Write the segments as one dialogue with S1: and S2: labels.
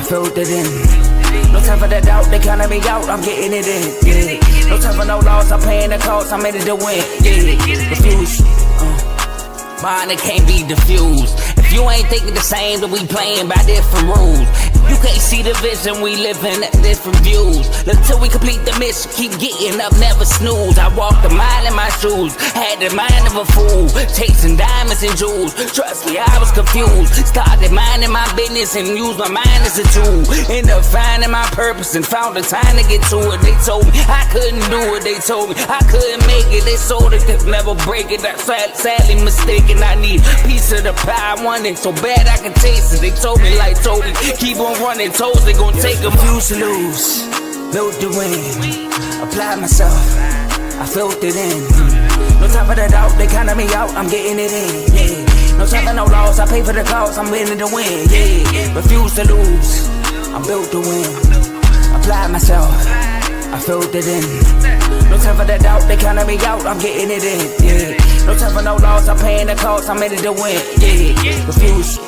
S1: I filled it in. No time for the doubt, they counted me out, I'm getting it in, yeah. No time for no loss, I'm paying the cost, I'm in it to win, yeah. Refuse, mine, it can't be diffused. If you ain't thinking the same, then we playing by different rules. You can't see the vision, we living at different views. Until we complete the mission, keep getting up, never snooze. I walked a mile in my shoes, had the mind of a fool, chasing diamonds and jewels. Trust me, I was confused. Started minding my business and used my mind as a tool. Ended up finding my purpose and found the time to get to it. They told me I couldn't do it, they told me I couldn't make it. They sold it, could never break it. That's sadly mistaken. I need a piece of the pie, I want it so bad I can taste it. They told me like told me, keep on running toes, they gon' take them. Refuse to lose, built to win, applied myself, I filled it in. No time for the doubt, they counted me out, I'm getting it in, yeah. No time for no loss, I pay for the cost, I'm winning to win, yeah. Refuse to lose, I'm built to win, applied myself, I filled it in. No time for the doubt, they counted me out, I'm getting it in, yeah. No time for no loss, I'm paying the cost, I'm in it to win, yeah. Refuse.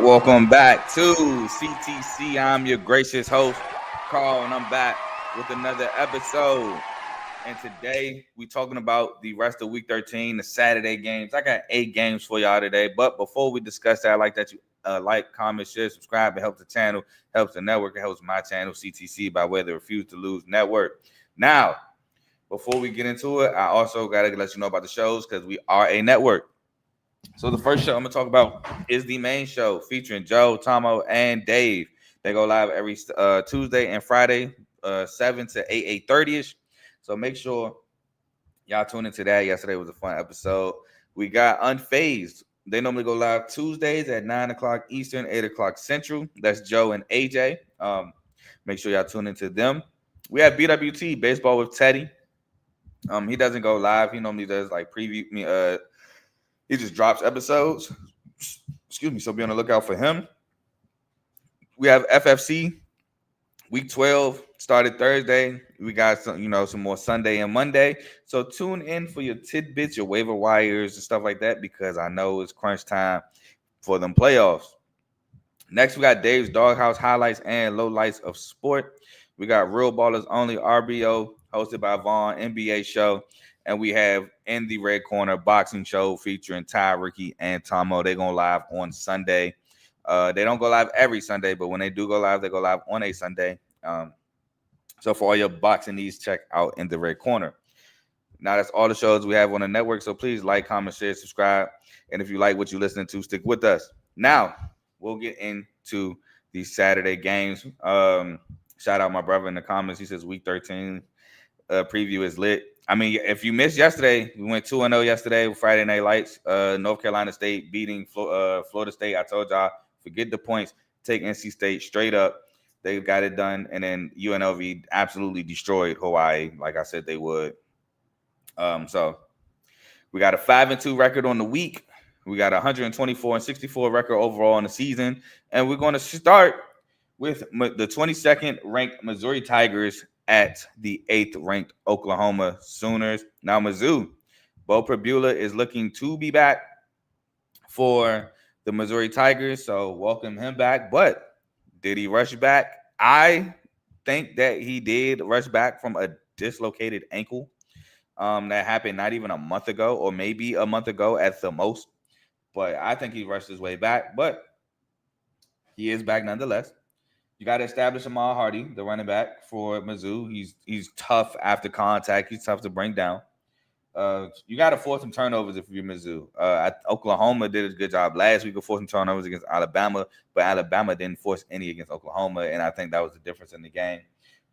S2: Welcome back to CTC. I'm your gracious host, Carl, and I'm back with another episode. And today we're talking about the rest of week 13, the Saturday games. I got 8 games for y'all today. But before we discuss that, I'd like that you like, comment, share, subscribe. It helps the channel, helps the network. It helps my channel, CTC, by way of the Refuse to Lose Network. Now, before we get into it, I also got to let you know about the shows because we are a network. So the first show I'm going to talk about is the main show featuring Joe, Tomo, and Dave. They go live every Tuesday and Friday, 7 to 8:30ish. So make sure y'all tune into that. Yesterday was a fun episode. We got Unfazed. They normally go live Tuesdays at 9 o'clock Eastern, 8 o'clock Central. That's Joe and AJ. Make sure y'all tune into them. We have BWT, Baseball with Teddy. He doesn't go live. He normally does like preview me. He just drops episodes. Excuse me. So be on the lookout for him. We have FFC. Week 12 started Thursday. We got some more Sunday and Monday. So tune in for your tidbits, your waiver wires, and stuff like that, because I know it's crunch time for them playoffs. Next, we got Dave's Doghouse Highlights and Lowlights of Sport. We got Real Ballers Only RBO, hosted by Vaughn, NBA show. And we have In the Red Corner boxing show featuring Ty, Ricky, and Tomo. They go live on Sunday. They don't go live every Sunday, but when they do go live, they go live on a Sunday. So for all your boxing needs, check out In the Red Corner. Now, that's all the shows we have on the network. So please like, comment, share, subscribe. And if you like what you're listening to, stick with us. Now, we'll get into these Saturday games. Shout out my brother in the comments. He says week 13 preview is lit. I mean, if you missed yesterday, we went 2-0 yesterday with Friday Night Lights. North Carolina State beating Florida State. I told y'all, forget the points. Take NC State straight up. They got it done. And then UNLV absolutely destroyed Hawaii, like I said they would. So we got a 5-2 record on the week. We got a 124-64 record overall on the season. And we're going to start with the 22nd ranked Missouri Tigers at the 8th ranked Oklahoma Sooners. Now, Mizzou, Bo Prabula is looking to be back for the Missouri Tigers, so welcome him back. But did he rush back? I think that he did rush back from a dislocated ankle that happened not even a month ago, or maybe a month ago at the most. But I think he rushed his way back, but he is back nonetheless. You got to establish Ahmad Hardy, the running back for Mizzou. He's tough after contact. He's tough to bring down. You got to force some turnovers if you're Mizzou. Oklahoma did a good job last week of forcing turnovers against Alabama, but Alabama didn't force any against Oklahoma, and I think that was the difference in the game.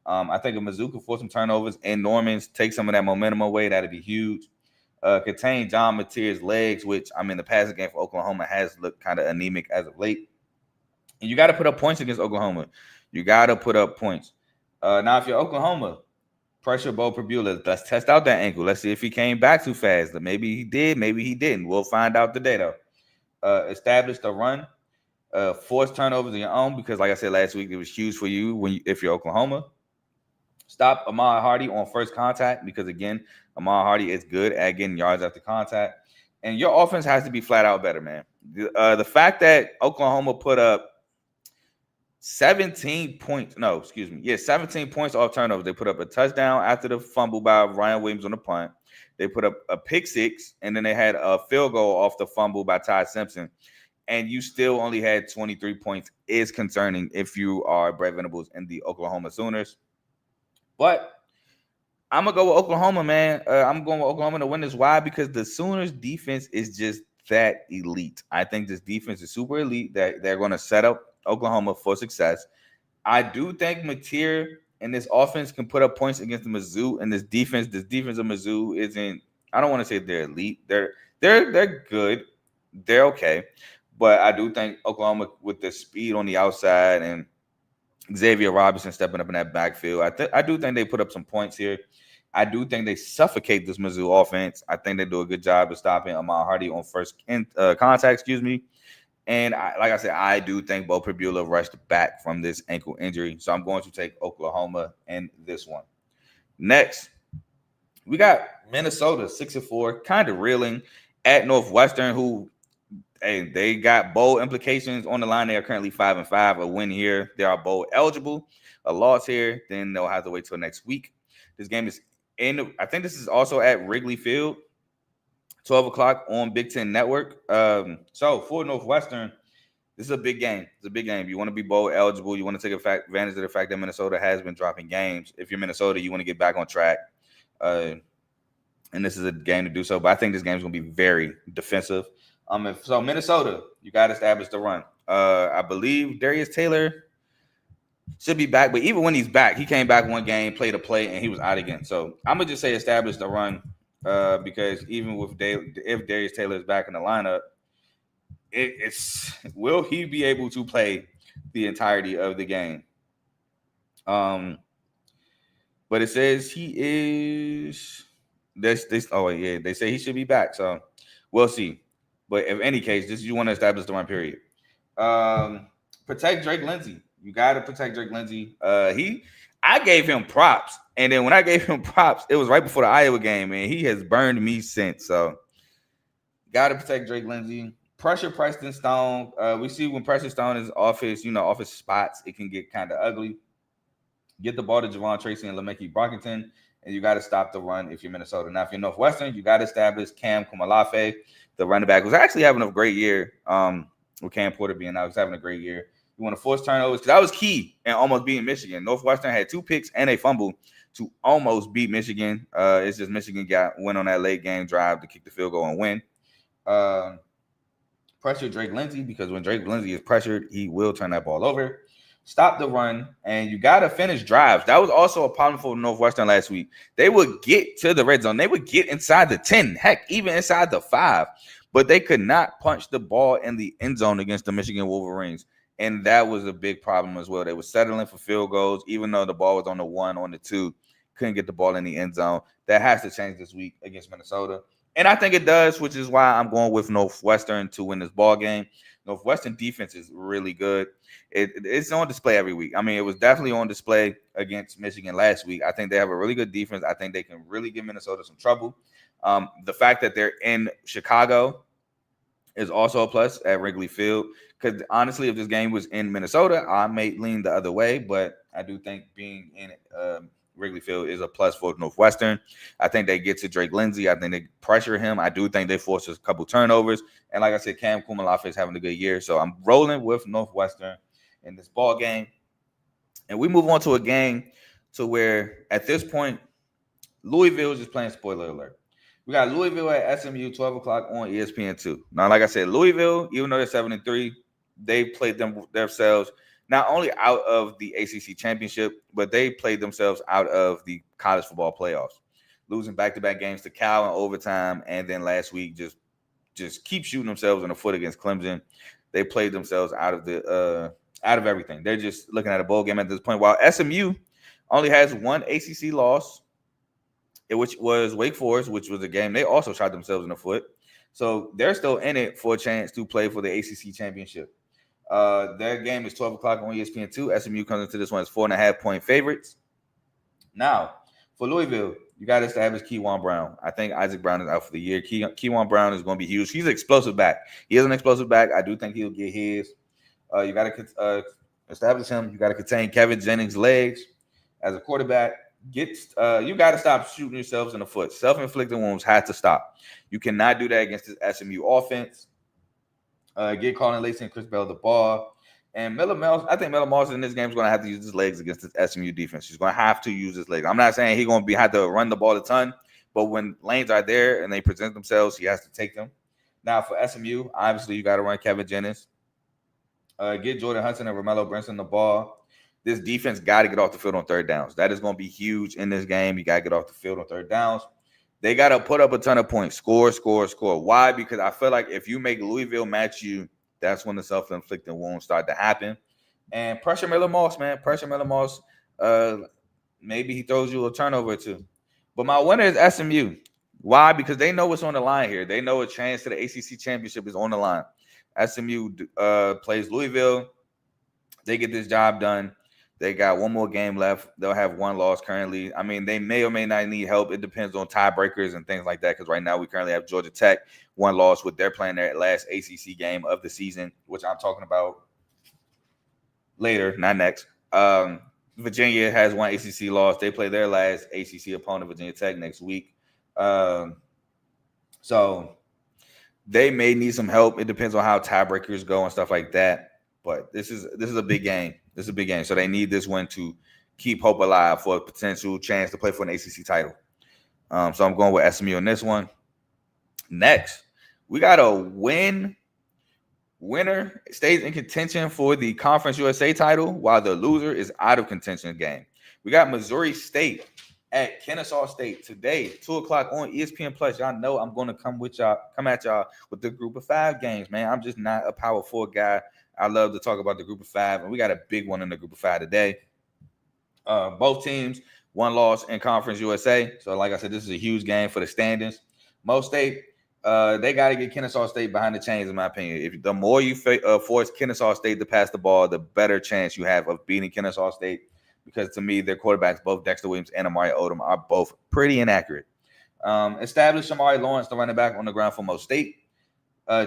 S2: I think if Mizzou could force some turnovers in Norman's, take some of that momentum away, that'd be huge. Contain John Mateer's legs, which, I mean, the passing game for Oklahoma has looked kind of anemic as of late. And you got to put up points against Oklahoma. You got to put up points. Now, if you're Oklahoma, pressure Bo Prabula. Let's test out that ankle. Let's see if he came back too fast. Maybe he did. Maybe he didn't. We'll find out today, though. Establish the run. Force turnovers of your own, because, like I said last week, it was huge for you if you're Oklahoma. Stop Ahmad Hardy on first contact, because, again, Ahmad Hardy is good at getting yards after contact. And your offense has to be flat out better, man. The fact that Oklahoma put up 17 points. No, excuse me. Yeah, 17 points off turnovers. They put up a touchdown after the fumble by Ryan Williams on the punt. They put up a pick six, and then they had a field goal off the fumble by Ty Simpson. And you still only had 23 points is concerning if you are Brett Venables and the Oklahoma Sooners. But I'm going to go with Oklahoma, man. I'm going with Oklahoma to win this. Why? Because the Sooners defense is just that elite. I think this defense is super elite, that they're going to set up Oklahoma for success. I do think Mateer and this offense can put up points against the Mizzou, and this defense of Mizzou isn't. I don't want to say they're elite. They're good. They're okay, but I do think Oklahoma, with the speed on the outside and Xavier Robinson stepping up in that backfield, I do think they put up some points here. I do think they suffocate this Mizzou offense. I think they do a good job of stopping Ahmad Hardy on first contact. Excuse me. And like I said, I do think Bo Pribula rushed back from this ankle injury. So I'm going to take Oklahoma in this one. Next, we got Minnesota 6-4, kind of reeling at Northwestern, who, hey, they got bowl implications on the line. They are currently 5-5. A win here, they are bowl eligible. A loss here, then they'll have to wait till next week. This game is I think this is also at Wrigley Field. 12 o'clock on Big Ten Network. So for Northwestern, this is a big game. It's a big game. You want to be bowl eligible. You want to take advantage of the fact that Minnesota has been dropping games. If you're Minnesota, you want to get back on track. And this is a game to do so. But I think this game is going to be very defensive. So Minnesota, you got to establish the run. I believe Darius Taylor should be back. But even when he's back, he came back one game, played a play, and he was out again. So I'm going to just say establish the run. Because even with if Darius Taylor is back in the lineup, will he be able to play the entirety of the game? But it says he is. They say he should be back. So we'll see. But in any case, you want to establish the run period. Protect Drake Lindsey. You got to protect Drake Lindsey. I gave him props. And then when I gave him props, it was right before the Iowa game, and he has burned me since. So, got to protect Drake Lindsey. Pressure Preston Stone. We see when Preston Stone is off his spots, it can get kind of ugly. Get the ball to Javon Tracy and Lemeki Brockington, and you got to stop the run if you're Minnesota. Now, if you're Northwestern, you got to establish Cam Kumalafe, the running back, who's actually having a great year. With Cam Porter being out, he's having a great year. You want to force turnovers, because that was key in almost beating Michigan. Northwestern had 2 picks and a fumble to almost beat Michigan. It's just Michigan went on that late game drive to kick the field goal and win. Pressure Drake Lindsey, because when Drake Lindsey is pressured, he will turn that ball over. Stop the run, and you got to finish drives. That was also a problem for Northwestern last week. They would get to the red zone. They would get inside the 10, heck, even inside the 5, but they could not punch the ball in the end zone against the Michigan Wolverines. And that was a big problem as well. They were settling for field goals, even though the ball was on the 1, on the 2. Couldn't get the ball in the end zone. That has to change this week against Minnesota. And I think it does, which is why I'm going with Northwestern to win this ball game. Northwestern defense is really good. It's on display every week. I mean, it was definitely on display against Michigan last week. I think they have a really good defense. I think they can really give Minnesota some trouble. The fact that they're in Chicago is also a plus at Wrigley Field. Because honestly, if this game was in Minnesota, I may lean the other way. But I do think being in Wrigley Field is a plus for Northwestern. I think they get to Drake Lindsey. I think they pressure him. I do think they force a couple turnovers. And like I said, Cam Kumalafe is having a good year. So I'm rolling with Northwestern in this ball game. And we move on to a game to where at this point, Louisville is just playing spoiler alert. We got Louisville at SMU, 12 o'clock on ESPN2. Now, like I said, Louisville, even though they're 7-3, they played themselves not only out of the ACC championship, but they played themselves out of the college football playoffs, losing back-to-back games to Cal in overtime, and then last week just keep shooting themselves in the foot against Clemson. They played themselves out of everything. They're just looking at a bowl game at this point. While SMU only has 1 ACC loss, which was Wake Forest, which was a game they also shot themselves in the foot. So they're still in it for a chance to play for the ACC championship. Their game is 12 o'clock on ESPN2. SMU comes into this one as 4.5-point favorites. Now, for Louisville, you got to establish Keywan Brown. I think Isaac Brown is out for the year. Keywan Brown is going to be huge. He's an explosive back. He is an explosive back. I do think he'll get his. You got to establish him. You got to contain Kevin Jennings' legs as a quarterback. You got to stop shooting yourselves in the foot. Self-inflicted wounds have to stop. You cannot do that against this SMU offense. Get Colin Lacey and Chris Bell the ball. And I think Miller Moss in this game is going to have to use his legs against this SMU defense. He's going to have to use his legs. I'm not saying he's going to have to run the ball a ton, but when lanes are there and they present themselves, he has to take them. Now for SMU, obviously you got to run Kevin Jennings. Get Jordan Hudson and Romello Brinson the ball. This defense got to get off the field on third downs. That is going to be huge in this game. You got to get off the field on third downs. They got to put up a ton of points. Score. Why? Because I feel like if you make Louisville match you, that's when the self-inflicted wounds start to happen. And pressure Miller Moss, man. Pressure Miller Moss. Maybe he throws you a turnover or two. But my winner is SMU. Why? Because they know what's on the line here. They know a chance to the ACC championship is on the line. SMU plays Louisville. They get this job done. They got one more game left. They'll have one loss currently. I mean, they may or may not need help. It depends on tiebreakers and things like that, because right now we currently have Georgia Tech, one loss, with they're playing their last ACC game of the season, which I'm talking about later, not next. Virginia has one ACC loss. They play their last ACC opponent, Virginia Tech, next week. So they may need some help. It depends on how tiebreakers go and stuff like that. But this is a big game. This is a big game. So they need this win to keep hope alive for a potential chance to play for an ACC title. So I'm going with SMU on this one. Next, we got a winner stays in contention for the Conference USA title, while the loser is out of contention game. We got Missouri State at Kennesaw State today, 2:00 on ESPN Plus. Y'all know I'm going to come at y'all with the Group of 5 games, man. I'm just not a Power 4 guy. I love to talk about the Group of 5, and we got a big one in the Group of 5 today. Both teams, one loss in Conference USA. So, like I said, this is a huge game for the standings. Mo State, they got to get Kennesaw State behind the chains, in my opinion. The more you force Kennesaw State to pass the ball, the better chance you have of beating Kennesaw State, because to me, their quarterbacks, both Dexter Williams and Amari Odom, are both pretty inaccurate. Establish Amari Lawrence, the running back, on the ground for Mo State.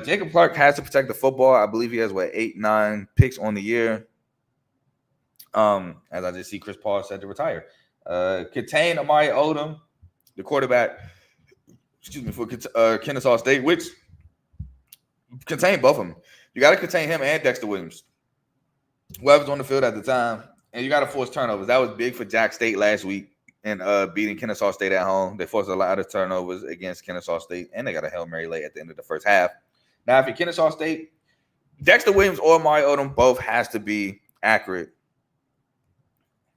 S2: Jacob Clark has to protect the football. I believe he has 8-9 picks on the year. As I just see Chris Paul said to retire. Contain Amari Odom, the quarterback, for Kennesaw State, which contain both of them. You got to contain him and Dexter Williams, whoever's on the field at the time, and you got to force turnovers. That was big for Jack State last week and beating Kennesaw State at home. They forced a lot of turnovers against Kennesaw State, and they got a Hail Mary late at the end of the first half. Now, if you're Kennesaw State, Dexter Williams or Amari Odom both has to be accurate.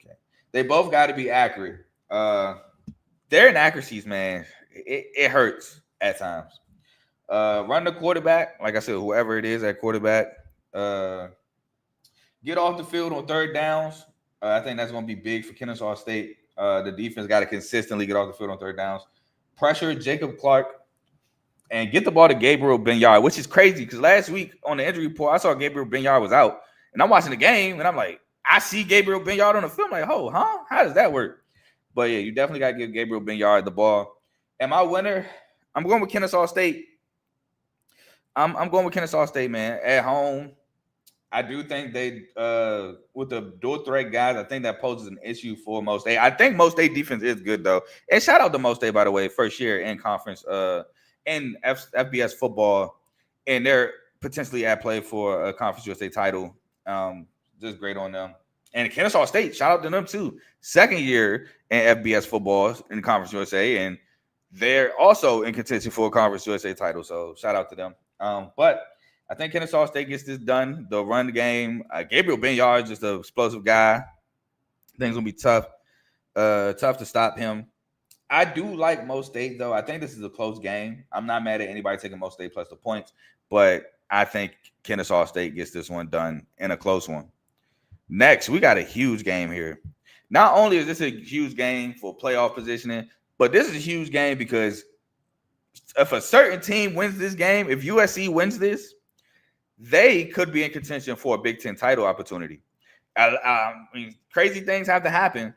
S2: Okay, they both got to be accurate. Their inaccuracies, man, it hurts at times. Run the quarterback, like I said, whoever it is at quarterback. Get off the field on third downs. I think that's going to be big for Kennesaw State. The defense got to consistently get off the field on third downs. Pressure Jacob Clark and get the ball to Gabriel Benyard, which is crazy because last week on the injury report, I saw Gabriel Benyard was out. And I'm watching the game, and I'm like, I see Gabriel Benyard on the film. Like, oh, huh? How does that work? But, yeah, you definitely got to give Gabriel Benyard the ball. And my winner, I'm going with Kennesaw State. I'm going with Kennesaw State, man. At home, I do think they, with the dual threat guys, I think that poses an issue for Mo State. I think Mo State defense is good, though. And shout out to Mo State, by the way, first year in conference, in FBS football, and they're potentially at play for a Conference USA title. Just great on them. And Kennesaw State, shout out to them, too. Second year in FBS football in Conference USA, and they're also in contention for a Conference USA title. So shout out to them. But I think Kennesaw State gets this done. The run game. Gabriel Benyard is just an explosive guy. Things will be tough. Tough to stop him. I do like Mo State, though. I think this is a close game. I'm not mad at anybody taking Mo State plus the points, but I think Kennesaw State gets this one done in a close one. Next, we got a huge game here. Not only is this a huge game for playoff positioning, but this is a huge game because if a certain team wins this game, if USC wins this, they could be in contention for a Big Ten title opportunity. I mean, crazy things have to happen.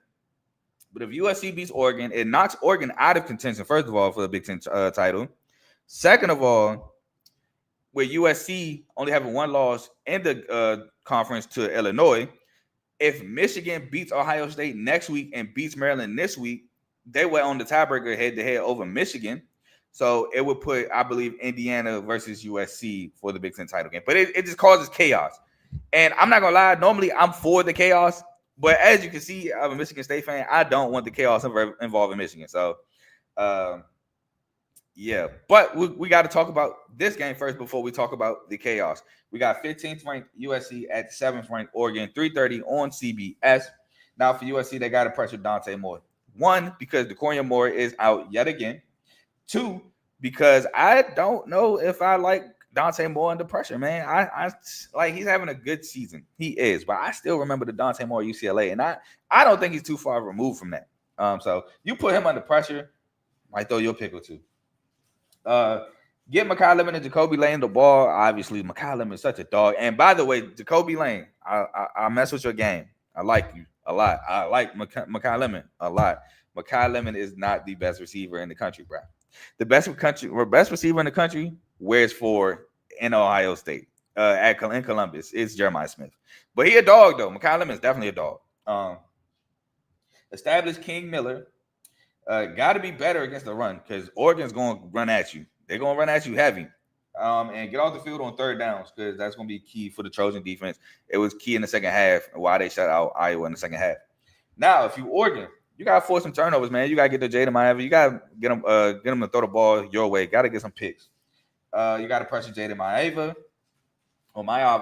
S2: But if USC beats Oregon, it knocks Oregon out of contention, first of all, for the Big Ten title. Second of all, with USC only having one loss in the conference to Illinois, if Michigan beats Ohio State next week and beats Maryland this week, they were on the tiebreaker head-to-head over Michigan. So it would put, I believe, Indiana versus USC for the Big Ten title game. But it just causes chaos. And I'm not going to lie, normally I'm for the chaos. But as you can see, I'm a Michigan State fan. I don't want the chaos involving Michigan. So, yeah. But we got to talk about this game first before we talk about the chaos. We got 15th ranked USC at 7th ranked Oregon, 3:30 on CBS. Now for USC, they got to pressure Dante Moore. One, because DeCorian Moore is out yet again. Two, because I don't know if I like Dante Moore under pressure, man. I like he's having a good season. He is, but I still remember the Dante Moore UCLA, and I don't think he's too far removed from that. So you put him under pressure, might throw your pick or two. Get Makai Lemon and Jacoby Lane the ball. Obviously, Makai Lemon is such a dog. And by the way, Jacoby Lane, I mess with your game. I like you a lot. I like Makai Lemon a lot. Makai Lemon is not the best receiver in the country, bro. The best receiver in the country wears for in Ohio State in Columbus. It's Jeremiah Smith. But he a dog, though. Makai Lemon is definitely a dog. Established King Miller. Got to be better against the run because Oregon's going to run at you. They're going to run at you heavy. And get off the field on third downs because that's going to be key for the Trojan defense. It was key in the second half why they shut out Iowa in the second half. Now, if you Oregon, you got to force some turnovers, man. You got to get to Jaden Maeva. You got to get them to throw the ball your way. Got to get some picks. You got to pressure Jaden Maeva,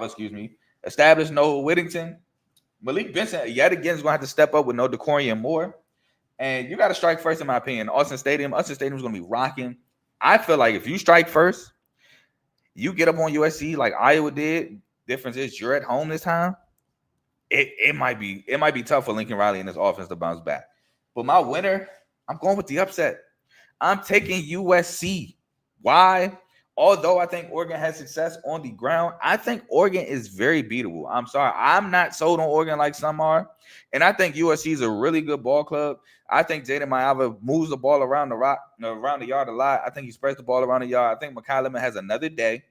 S2: excuse me. Establish Noah Whittington. Malik Benson, yet again, is going to have to step up with no DeCorian Moore. And you got to strike first, in my opinion. Austin Stadium is going to be rocking. I feel like if you strike first, you get up on USC like Iowa did. Difference is you're at home this time. It might be tough for Lincoln Riley and his offense to bounce back. But my winner, I'm going with the upset. I'm taking USC. Why? Although I think Oregon has success on the ground, I think Oregon is very beatable. I'm sorry. I'm not sold on Oregon like some are. And I think USC is a really good ball club. I think Jaden Maeva moves the ball around the yard a lot. I think he spreads the ball around the yard. I think Makai Lemon has another day.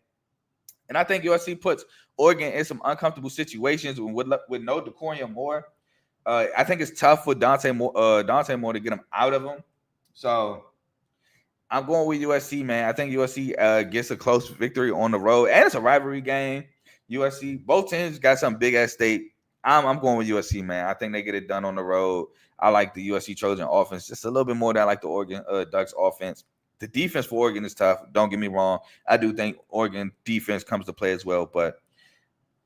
S2: And I think USC puts Oregon in some uncomfortable situations with no DeCorian Moore. I think it's tough for Dante Moore to get him out of him. So I'm going with USC, man. I think USC gets a close victory on the road. And it's a rivalry game. USC, both teams got some big-ass stake. I'm going with USC, man. I think they get it done on the road. I like the USC Trojan offense just a little bit more than I like the Oregon Ducks offense. The defense for Oregon is tough. Don't get me wrong. I do think Oregon defense comes to play as well, but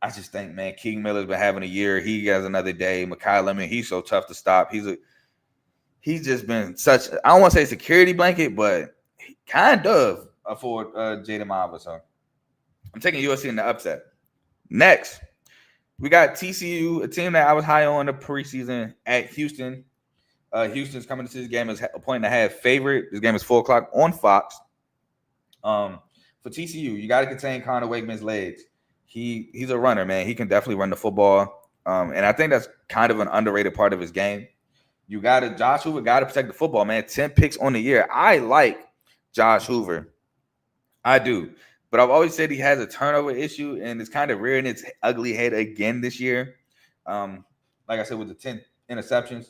S2: I just think, man, King Miller's been having a year. He has another day. Makai Lemon, he's so tough to stop. He's just been such, I don't want to say security blanket, but kind of for Jaden Maeva. So I'm taking USC in the upset. Next, we got TCU, a team that I was high on the preseason at Houston. Houston's coming to this game as a 1.5 favorite. This game is 4:00 on Fox. For TCU, you got to contain Connor Wakeman's legs. He's a runner, man. He can definitely run the football. And I think that's kind of an underrated part of his game. Josh Hoover got to protect the football, man. 10 picks on the year. I like Josh Hoover. I do. But I've always said he has a turnover issue, and it's kind of rearing its ugly head again this year. Like I said, with the 10 interceptions.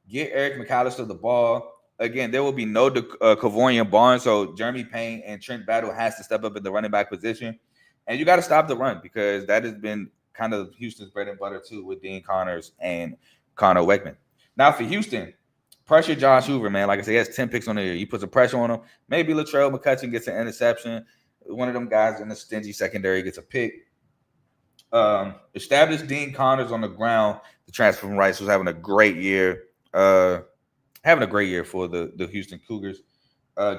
S2: Get Eric McAllister the ball. Again, there will be no Kavorian Barnes, so Jeremy Payne and Trent Battle has to step up at the running back position. And you got to stop the run because that has been kind of Houston's bread and butter too with Dean Connors and Connor Wakeman. Now for Houston, pressure Josh Hoover, man. Like I said, he has 10 picks on the year. You put some pressure on him. Maybe Latrell McCutcheon gets an interception. One of them guys in the stingy secondary gets a pick. Established Dean Connors on the ground. The transfer from Rice was having a great year. For the Houston Cougars.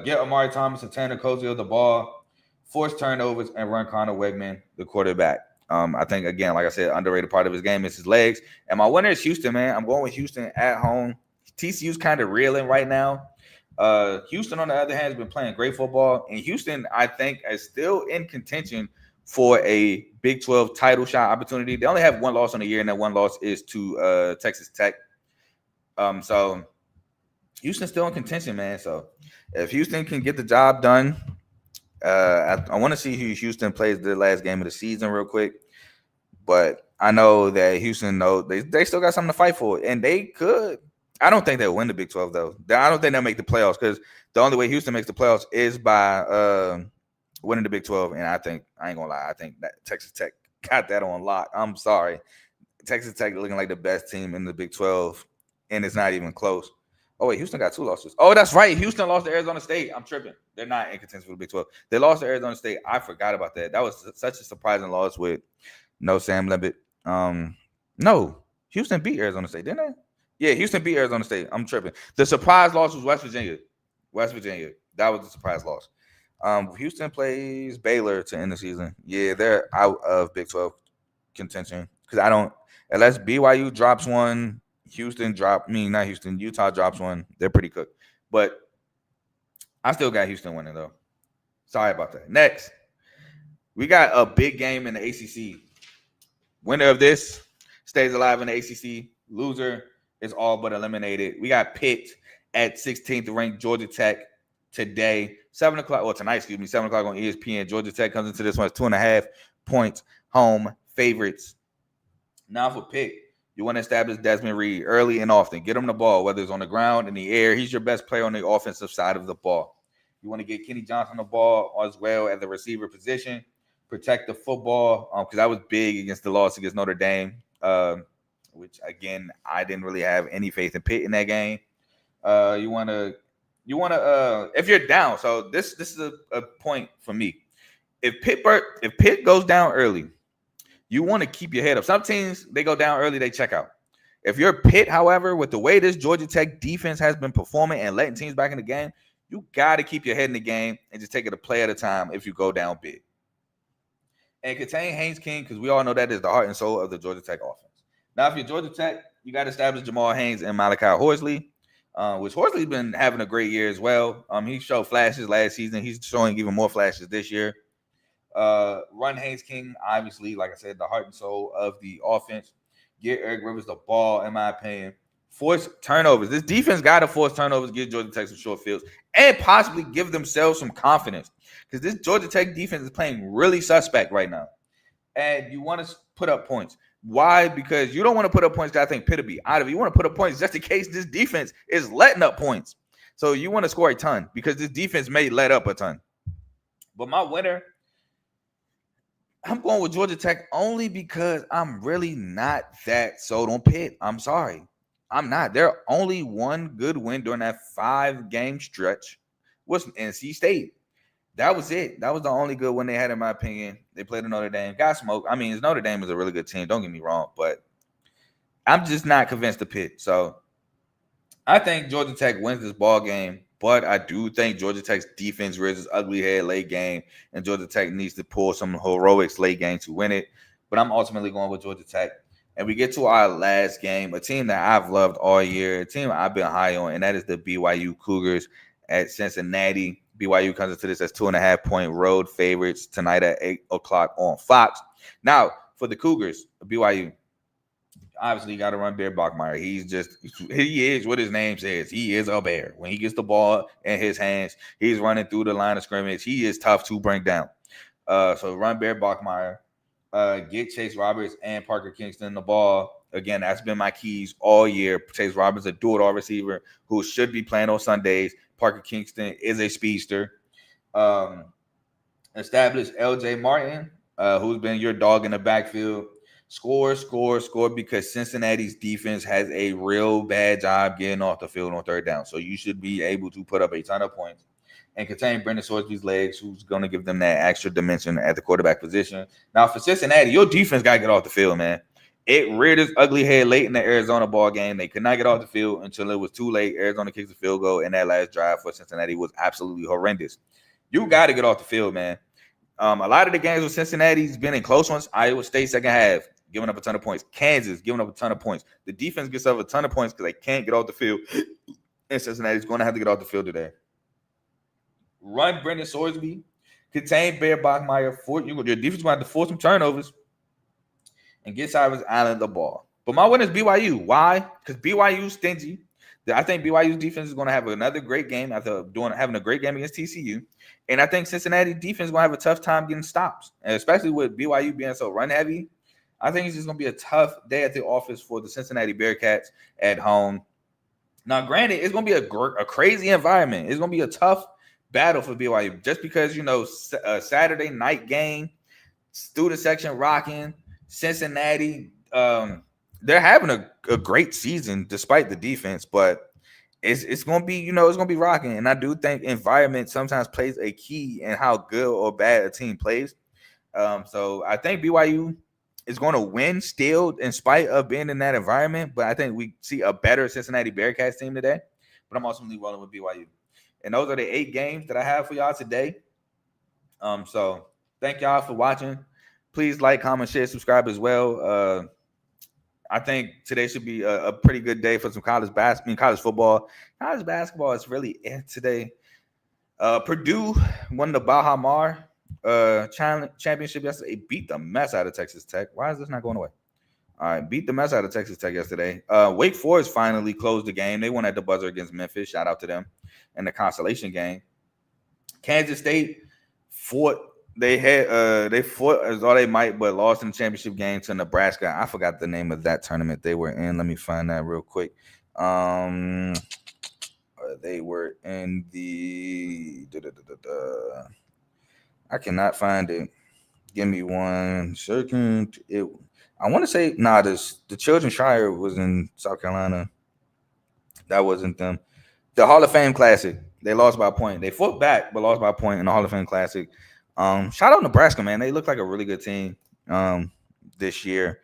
S2: Get Amari Thomas and Tanner Koziel the ball, force turnovers, and run Connor Wegman, the quarterback. I think, again, like I said, underrated part of his game is his legs. And my winner is Houston, man. I'm going with Houston at home. TCU's kind of reeling right now. Houston, on the other hand, has been playing great football. And Houston, I think, is still in contention for a Big 12 title shot opportunity. They only have one loss on the year, and that one loss is to Texas Tech. So Houston's still in contention, man. So if Houston can get the job done, I want to see who Houston plays the last game of the season real quick. But I know that Houston they still got something to fight for, and they could. I don't think they'll win the Big 12 though. I don't think they'll make the playoffs because the only way Houston makes the playoffs is by winning the Big 12. And I ain't gonna lie, I think that Texas Tech got that on lock. I'm sorry, Texas Tech looking like the best team in the Big 12, and it's not even close. Oh wait, Houston got 2 losses. Oh, that's right. Houston lost to Arizona State. I'm tripping. They're not in contention for the Big 12. They lost to Arizona State. I forgot about that. That was such a surprising loss with no Sam Levitt. No, Houston beat Arizona State, didn't they? Yeah, Houston beat Arizona State. I'm tripping. The surprise loss was West Virginia. West Virginia. That was the surprise loss. Houston plays Baylor to end the season. Yeah, they're out of Big 12 contention because unless BYU drops one, Utah drops one. They're pretty cooked. But I still got Houston winning though. Sorry about that. Next, we got a big game in the ACC. Winner of this stays alive in the ACC. Loser is all but eliminated. We got Pitt at 16th ranked Georgia Tech today. 7 o'clock, well, tonight, 7 o'clock on ESPN. Georgia Tech comes into this one as 2.5 points home favorites. Now for Pitt, you want to establish Desmond Reed early and often. Get him the ball, whether it's on the ground, in the air. He's your best player on the offensive side of the ball. You want to get Kenny Johnson the ball as well at the receiver position. Protect the football because that was big against the loss against Notre Dame, which, again, I didn't really have any faith in Pitt in that game. You want to if you're down, so this is a point for me. If Pitt goes down early, you want to keep your head up. Some teams, they go down early, they check out. If you're Pitt, however, with the way this Georgia Tech defense has been performing and letting teams back in the game, you got to keep your head in the game and just take it a play at a time if you go down big. And contain Haynes King because we all know that is the heart and soul of the Georgia Tech offense. Now, if you're Georgia Tech, you got to establish Jamal Haynes and Malachi Horsley, which Horsley's been having a great year as well. He showed flashes last season. He's showing even more flashes this year. Run Haynes King, obviously, like I said, the heart and soul of the offense. Get Eric Rivers the ball, in my opinion. Force turnovers. This defense got to force turnovers, give Georgia Tech some short fields, and possibly give themselves some confidence. Because this Georgia Tech defense is playing really suspect right now. And you want to put up points. Why? Because you don't want to put up points that I think Pitt will be out of. You want to put up points just in case this defense is letting up points. So you want to score a ton because this defense may let up a ton. But my winner, I'm going with Georgia Tech only because I'm really not that sold on Pitt. I'm sorry. I'm not. They're only one good win during that 5-game stretch was NC State. That was it. That was the only good one they had, in my opinion. They played a Notre Dame. Got smoked. I mean, Notre Dame is a really good team. Don't get me wrong. But I'm just not convinced of Pitt. So I think Georgia Tech wins this ball game. But I do think Georgia Tech's defense raises ugly head late game. And Georgia Tech needs to pull some heroics late game to win it. But I'm ultimately going with Georgia Tech. And we get to our last game, a team that I've loved all year, a team I've been high on, and that is the BYU Cougars at Cincinnati. BYU comes into this as 2.5-point road favorites tonight at 8 o'clock on Fox. Now, for the Cougars, BYU, obviously you got to run Bear Bachmeier. He is what his name says. He is a bear. When he gets the ball in his hands, he's running through the line of scrimmage. He is tough to bring down. So run Bear Bachmeier. Get Chase Roberts and Parker Kingston the ball. Again, that's been my keys all year. Chase Roberts, a do-it-all receiver who should be playing on Sundays. Parker Kingston is a speedster. Establish L.J. Martin, who's been your dog in the backfield. Score, because Cincinnati's defense has a real bad job getting off the field on third down. So you should be able to put up a ton of points and contain Brendan Sorsby's legs, who's going to give them that extra dimension at the quarterback position. Now, for Cincinnati, your defense got to get off the field, man. It reared its ugly head late in the Arizona ball game. They could not get off the field until it was too late. Arizona kicks a field goal, and that last drive for Cincinnati was absolutely horrendous. You got to get off the field, man. A lot of the games with Cincinnati's been in close ones. Iowa State second half, giving up a ton of points. Kansas giving up a ton of points. The defense gets up a ton of points because they can't get off the field. And Cincinnati's going to have to get off the field today. Run Brendan Sorsby. Contain Bear Bachmeier. Your defense going to have to force some turnovers. And get Cyrus Allen the ball. But my win is BYU. Why? Because BYU is stingy. I think BYU's defense is going to have another great game after having a great game against TCU. And I think Cincinnati defense is going to have a tough time getting stops, and especially with BYU being so run heavy. I think it's just going to be a tough day at the office for the Cincinnati Bearcats at home. Now, granted, it's going to be a crazy environment. It's going to be a tough battle for BYU just because, a Saturday night game, student section rocking, Cincinnati. They're having a great season despite the defense, but it's going to be, it's going to be rocking. And I do think environment sometimes plays a key in how good or bad a team plays. So I think BYU is going to win still in spite of being in that environment, but I think we see a better Cincinnati Bearcats team today. But I'm also rolling with BYU. And those are the 8 games that I have for y'all today. So thank y'all for watching. Please like, comment, share, subscribe as well. I think today should be a pretty good day for some college football. College basketball is really it today. Purdue won the Baha Mar championship yesterday. Beat the mess out of Texas Tech. Why is this not going away? All right, beat the mess out of Texas Tech yesterday. Wake Forest finally closed the game. They won at the buzzer against Memphis. Shout out to them in the consolation game. Kansas State fought. They fought as all they might, but lost in the championship game to Nebraska. I forgot the name of that tournament they were in. Let me find that real quick. They were in the. I cannot find it. Give me 1 second. I want to say the Children's Shire was in South Carolina. That wasn't them. The Hall of Fame Classic. They lost by a point. They fought back, but lost by a point in the Hall of Fame Classic. Shout out Nebraska, man. They look like a really good team this year.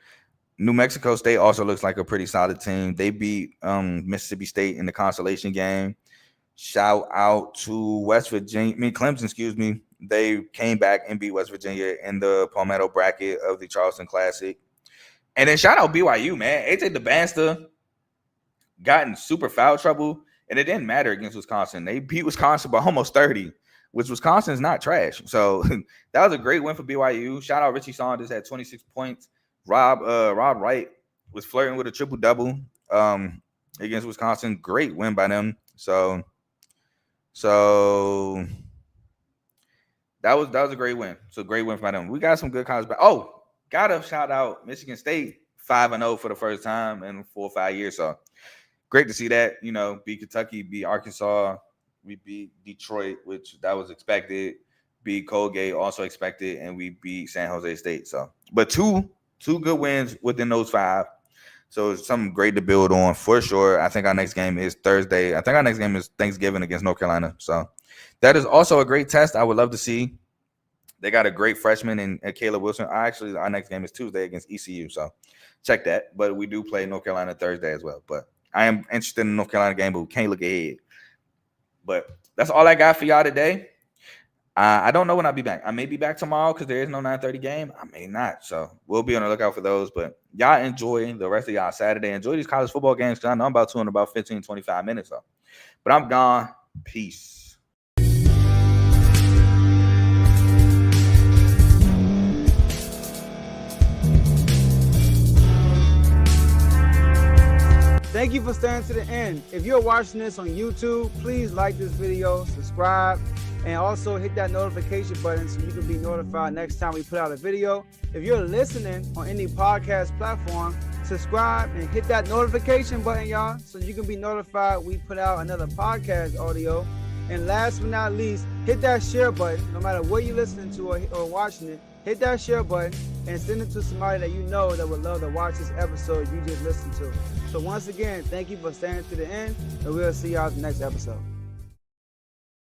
S2: New Mexico State also looks like a pretty solid team. They beat Mississippi State in the consolation game. Shout out to Clemson, They came back and beat West Virginia in the Palmetto bracket of the Charleston Classic. And then shout out BYU, man. AJ DeBanster got in super foul trouble, and it didn't matter against Wisconsin. They beat Wisconsin by almost 30. Which Wisconsin's not trash. So that was a great win for BYU. Shout out Richie Saunders had 26 points. Rob Wright was flirting with a triple-double against Wisconsin. Great win by them. So that was a great win. So great win by them. We got some good college. Gotta shout out Michigan State 5-0 for the first time in 4 or 5 years. So great to see that. Beat Kentucky, beat Arkansas. We beat Detroit, which that was expected. Beat Colgate, also expected, and we beat San Jose State. So, but two good wins within those 5. So it's something great to build on for sure. I think our next game is Thursday. I think our next game is Thanksgiving against North Carolina. So that is also a great test. I would love to see. They got a great freshman in Caleb Wilson. Our next game is Tuesday against ECU. So check that. But we do play North Carolina Thursday as well. But I am interested in the North Carolina game, but we can't look ahead. But that's all I got for y'all today. I don't know when I'll be back. I may be back tomorrow because there is no 9:30 game. I may not. So we'll be on the lookout for those. But y'all enjoy the rest of y'all Saturday. Enjoy these college football games because I know I'm about to in about 15, 25 minutes. So. But I'm gone. Peace.
S3: Thank you for staying to the end. If you're watching this on YouTube, please like this video, subscribe, and also hit that notification button so you can be notified next time we put out a video. If you're listening on any podcast platform, subscribe and hit that notification button, y'all, so you can be notified we put out another podcast audio. And last but not least, hit that share button, no matter what you're listening to or watching it. Hit that share button and send it to somebody that you know that would love to watch this episode you just listened to. So once again, thank you for staying to the end, and we'll see y'all in the next episode.